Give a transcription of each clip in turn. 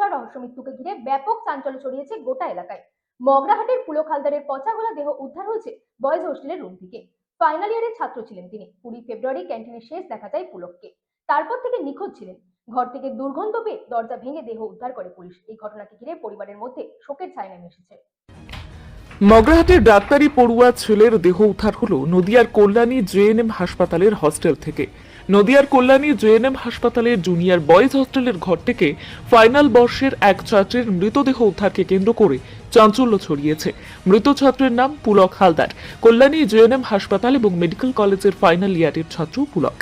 পচাগোলা রহস্য মৃত্যুকে ঘিরে ব্যাপক চাঞ্চল্য ছড়িয়েছে গোটা এলাকায়। মগরাহাটের পুলক হালদারের পচাগোলা দেহ উদ্ধার হয়েছে বয়েজ হোস্টেলের রুম থেকে। ফাইনাল ইয়ারের ছাত্র ছিলেন তিনি। 20 ফেব্রুয়ারি ক্যান্টিনে শেষ দেখা যায় পুলককে। তারপর থেকে নিখোঁজ ছিলেন। ঘর থেকে দুর্গন্ধ পেয়ে দরজা ভেঙে দেহ উদ্ধার করে পুলিশ। এই ঘটনাকে ঘিরে পরিবারের মধ্যে শোকের ছায়া নেমে এসেছে। মগরাহাটের ডাক্তারি পড়ুয়া ছেলের দেহ উদ্ধার হলো নদিয়ার কল্যাণী জেএনএম হাসপাতালের হস্টেল থেকে। নদিয়ার কল্যাণী জেএনএম হাসপাতালের জুনিয়র বয়েজ হস্টেলের ঘর থেকে ফাইনাল বর্ষের এক ছাত্রের মৃতদেহ উদ্ধারকে কেন্দ্র করে চাঞ্চল্য ছড়িয়েছে। মৃত ছাত্রের নাম পুলক হালদার। কল্যাণী জেএনএম হাসপাতাল এবং মেডিকেল কলেজের ফাইনাল ইয়ারের ছাত্র পুলক।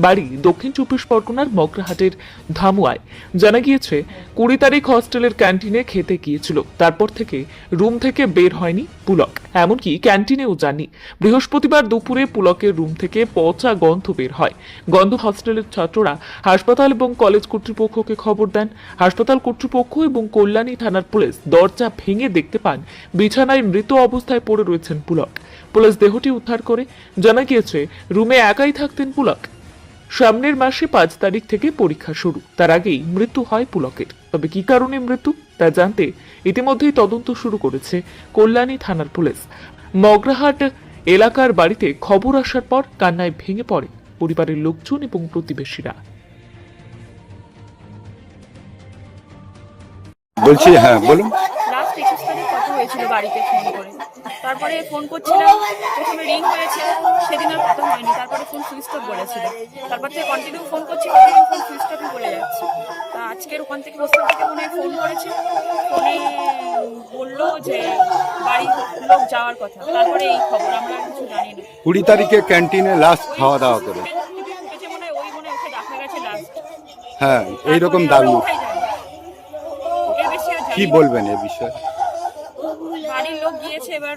বাড়ি দক্ষিণ 24 পরগনার মগরাহাটের ধামুয়ায়। জানা গিয়েছে 20 তারিখ হস্টেলের ক্যান্টিনে খেতে গিয়েছিল। তারপর থেকে রুম থেকে বের হয়নি পুলক, এমনকি ক্যান্টিনেও যাননি। বৃহস্পতিবার দুপুরে পুলকের রুম থেকে পচা গন্ধ বের হয়। গন্ধ হস্টেলের ছাত্ররা হাসপাতাল এবং কলেজ কর্তৃপক্ষকে খবর দেন। হাসপাতাল কর্তৃপক্ষ এবং কল্যাণী থানার পুলিশ দরজা ভেঙে দেখতে পান বিছানায় মৃত অবস্থায় পড়ে রয়েছেন পুলক। পুলিশ দেহটি উদ্ধার করে। জানা গিয়েছে রুমে একাই থাকতেন পুলক। সামনের মাসে 5 তারিখ থেকে পরীক্ষা শুরু। তার আগেই মৃত্যু হয় পুলকের। তবে কি কারণে মৃত্যু তা জানতে ইতিমধ্যেই তদন্ত শুরু করেছে কল্যাণী থানার পুলিশ। মগরাহাট এলাকার বাড়িতে খবর আসার পর কান্নায় ভেঙে পড়ে পরিবারের লোকজন এবং প্রতিবেশীরা। বলছি, হ্যাঁ বলুন। লাস্ট 21 তারিখ কথা হয়েছিল বাড়িতে ফোন করে। তারপরে ফোন করছিলাম, প্রথমে রিং হয়েছে, সেদিন আর কথা হয়নি। তারপরে ফোন সুইচ অফ বলেছিল। তারপর থেকে কন্টিনিউ ফোন করছি, কন্টিনিউ ফোন সুইচ অফই বলে যাচ্ছে। তা আজকের ওখান থেকে হোস্টেল থেকে মনে হয় ফোন করেছে। ফোনে বললো যে বাড়ির লোক যাওয়ার কথা। তারপরে এই খবর, আমরা কিছু জানি না। 20 তারিখে ক্যান্টিনে লাস্ট খাওয়া দাওয়া করে। মনে হয় ওই মনে ওকে দেখা গেছে লাস্ট। হ্যাঁ, এইরকম দাবি। এর বেশি আর কি জানি না। বলবেন এ বিষয়ে? বাড়ির লোক গিয়েছে, এবার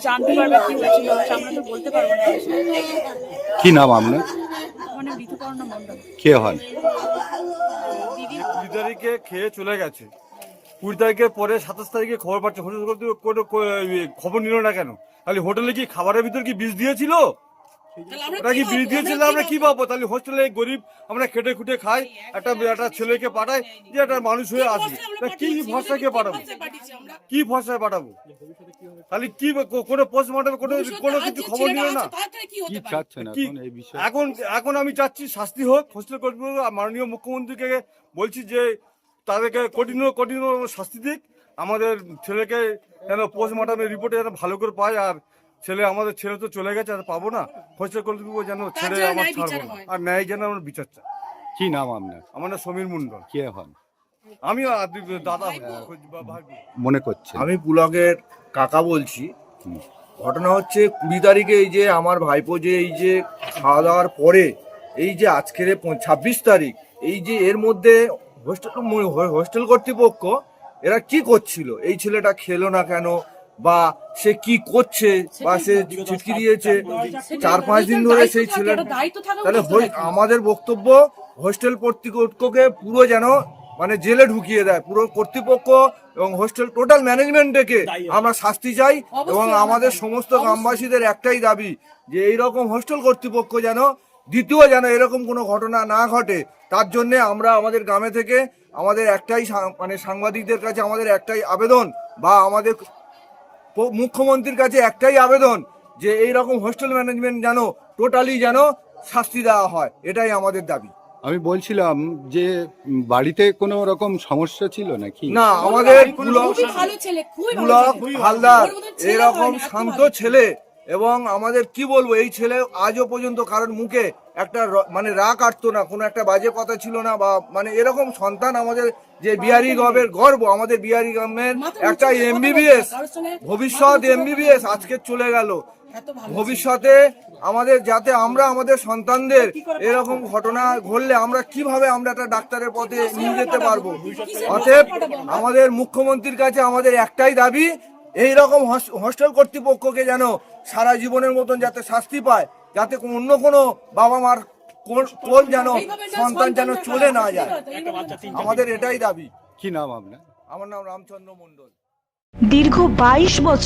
জানতে পারবে কি হয়েছিল। আমরা তো বলতে পারবো না। কি নাম আপনার? মানে ঋতুপর্ণা মণ্ডল। কে হন? দিদি 20 তারিখে খেয়ে চলে গেছে। 20 তারিখের পরে 27 তারিখে খবর পাচ্ছে। হোটেল খবর নিল না কেন? তাহলে হোটেলে কি খাবারের ভিতর কি বিষ দিয়েছিল? ওটা কি বিষ দিয়েছিল? আমরা কি পাবো? তাহলে হোস্টেলে গরিব আমরা খেটে খুটে খাই, একটা ছেলেকে পাঠাই যে একটা মানুষ হয়ে আসবে। কি ভরসাকে পাঠাবো? কি ভরসায় পাঠাবো? তাহলে কি কোনো পোস্টমর্টম কোনো কিছু খবর নিল না? কি চাচ্ছেন এখন এই বিষয়ে? এখন আমি চাচ্ছি শাস্তি হোক। হোস্টেল কর্তৃপক্ষ মাননীয় মুখ্যমন্ত্রীকে বলছি যে তাদেরকে কঠিন শাস্তি দিক। আমাদের ছেলেকে যেন পোস্টমর্টমের রিপোর্টে যেন ভালো করে পায়। আর আমাদের ছেলে তো চলে গেছে, আর পাবো না। হোস্টেল কর্তৃপক্ষ যেন ছেড়ে আমার ছাড়বো না, আর ন্যায় যেন আমার বিচার চাই। কি নাম আপনার? আমার নাম সমীর মণ্ডল। কে হন? আমি দাদা মনে করছে আমি পুলকের কাকা বলছি। ঘটনা হচ্ছে 20 তারিখে এই যে আমার ভাইপো যে এই যে খাওয়া দাওয়ার পরে এই যে আজকের 26 তারিখ, এই যে এর মধ্যে হোস্টেল কর্তৃপক্ষ এরা কি করছিল? এই ছেলেটা খেলো না কেন, বা সে কি করছে, বা সে চিঠি দিয়েছে 4-5 দিন ধরে সেই ছেলে। তাহলে আমাদের বক্তব্য হোস্টেল কর্তৃপক্ষকে পুরো যেন মানে জেলে ঢুকিয়ে দেয় পুরো কর্তৃপক্ষ এবং হোস্টেল টোটাল ম্যানেজমেন্টকে আমরা শাস্তি চাই। এবং আমাদের সমস্ত গ্রামবাসীদের একটাই দাবি যে এইরকম হোস্টেল কর্তৃপক্ষ যেন দ্বিতীয় যেন এরকম কোনো ঘটনা না ঘটে। তার জন্য আমরা আমাদের গ্রামে থেকে আমাদের একটাই মানে সাংবাদিকদের কাছে আমাদের একটাই আবেদন, বা আমাদের মুখ্যমন্ত্রীর কাছে একটাই আবেদন যে এইরকম হোস্টেল ম্যানেজমেন্ট যেন টোটালি যেন শাস্তি দেওয়া হয়। এটাই আমাদের দাবি। আমি বলছিলাম যে বাড়িতে কোনো রকম সমস্যা ছিল নাকি? না, আমাদের পুলক হালদার এরকম শান্ত ছেলে, এবং আমাদের কি বলবো, এই ছেলে আজও পর্যন্ত কারোর মুখে একটা মানে রাগ কাটতো না, কোনো একটা বাজে কথা ছিল না, বা মানে এরকম সন্তান আমাদের যে বিহারি গভের গর্ব, আমাদের বিহারি গ্রামের একটা এমবিবিএস ভবিষ্যৎ এমবিবিএস আজকে চলে গেল। ভবিষ্যতে আমাদের যাতে আমরা আমাদের সন্তানদের এরকম ঘটনা ঘটলে আমরা কিভাবে আমরা একটা ডাক্তারের পথে নিয়ে যেতে পারবো। অতএব আমাদের মুখ্যমন্ত্রীর কাছে আমাদের একটাই দাবি, এইরকম হোস্টেল কর্তৃপক্ষকে যেন সারা জীবনের মতন যাতে শাস্তি পায়, যাতে অন্য কোনো বাবা মার কোল যেন সন্তান যেন চলে না যায়। আমাদের এটাই দাবি। কি নাম আপনার? আমার নাম রামচন্দ্র মণ্ডল। দীর্ঘ 22 বছর